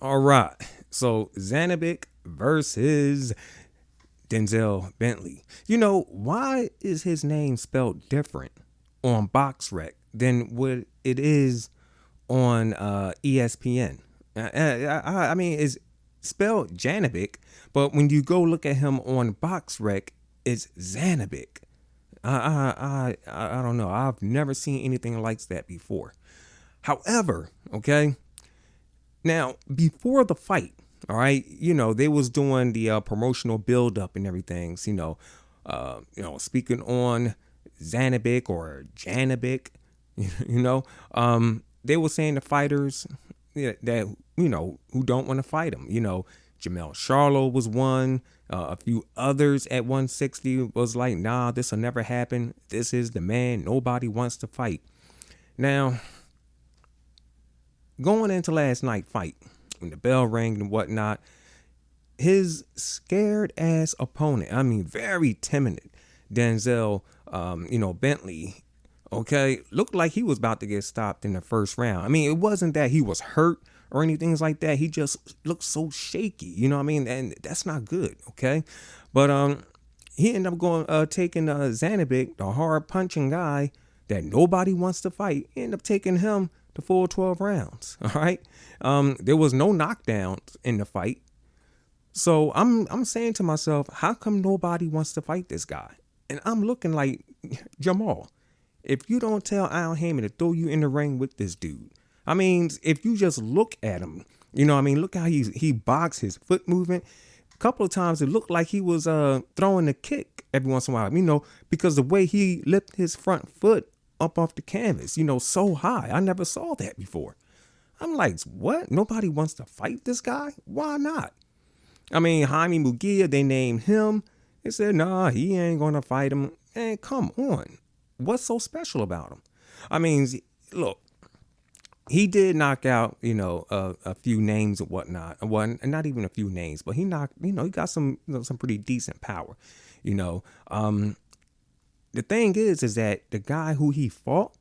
All right. So Janibek versus Denzel Bentley. Why is his name spelled different on BoxRec than what it is on ESPN? I mean, it's spelled Janibek, but when you go look at him on BoxRec, it's Janibek. I don't know. I've never seen anything like that before. However, okay, now before the fight, all right, they was doing the promotional build up and everything. So, speaking on Zanabik or Janabik, you know, they were saying the fighters that who don't want to fight him. Jamel Charlo was one. A few others at 160 was like, nah, this will never happen. This is the man. Nobody wants to fight. Now, going into last night fight, when the bell rang and whatnot, his scared ass opponent, I mean, very timid, Denzel, Bentley, okay, looked like he was about to get stopped in the first round. I mean, it wasn't that he was hurt or anything like that. He just looked so shaky, you know what I mean? And that's not good, okay? But he ended up taking Zanabik, the hard punching guy that nobody wants to fight. He ended up taking him the full 12 rounds, all right? There was no knockdowns in the fight. So I'm saying to myself, how come nobody wants to fight this guy? And I'm looking like, Jamal, if you don't tell Al Heyman to throw you in the ring with this dude, I mean, if you just look at him, look how he boxed, his foot movement. A couple of times it looked like he was throwing a kick every once in a while, because the way he lifted his front foot up off the canvas, so high. I never saw that before. I'm like, what? Nobody wants to fight this guy? Why not? I mean, Jaime Mugia, they named him. They said, nah, he ain't going to fight him. And come on. What's so special about him? I mean, look, he did knock out, a few names and whatnot. Well, not even a few names, but he knocked, he got some pretty decent power, The thing is that the guy who he fought,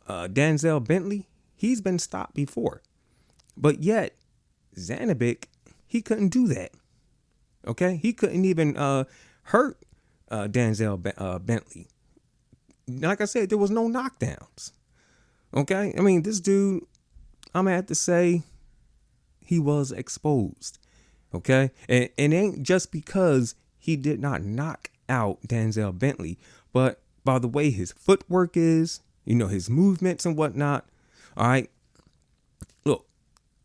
Denzel Bentley, he's been stopped before. But yet, Zanabik, he couldn't do that. Okay? He couldn't even hurt Denzel Bentley. Like I said, there was no knockdowns. Okay? I mean, this dude, I'm going to have to say, he was exposed. Okay? And it ain't just because he did not knock out Denzel Bentley, but by the way his footwork is, his movements and whatnot. All right? Look,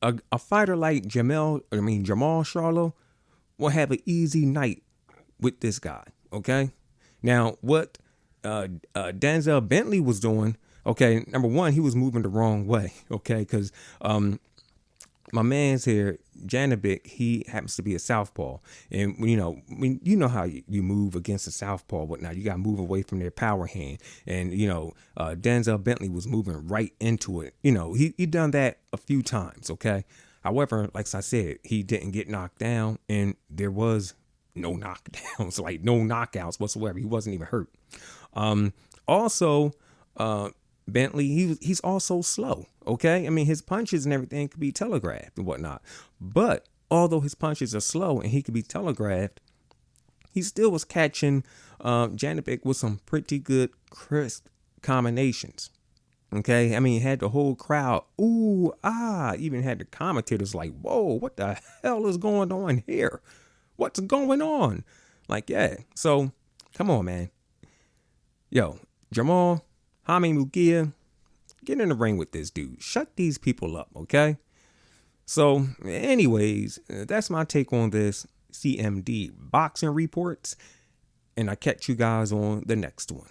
a fighter like Jamal Charlo will have an easy night with this guy. Okay? Now, what Denzel Bentley was doing, okay, number one, he was moving the wrong way, okay, because my man's here, Janibek, he happens to be a southpaw, and how you move against a southpaw, whatnot, you got to move away from their power hand, and Denzel Bentley was moving right into it. He done that a few times, okay. However, like I said, he didn't get knocked down, and there was no knockdowns, like no knockouts whatsoever. He wasn't even hurt. Also, Bentley, he's also slow. Okay, I mean, his punches and everything could be telegraphed and whatnot. But although his punches are slow and he could be telegraphed, he still was catching Janibek with some pretty good crisp combinations. Okay, I mean, he had the whole crowd, ooh, ah, even had the commentators like, whoa, what the hell is going on here? What's going on? Like, yeah. So, come on, man. Yo, Jamal, Jaime Mugia, get in the ring with this dude. Shut these people up, okay? So, anyways, that's my take on this CMD boxing reports. And I catch you guys on the next one.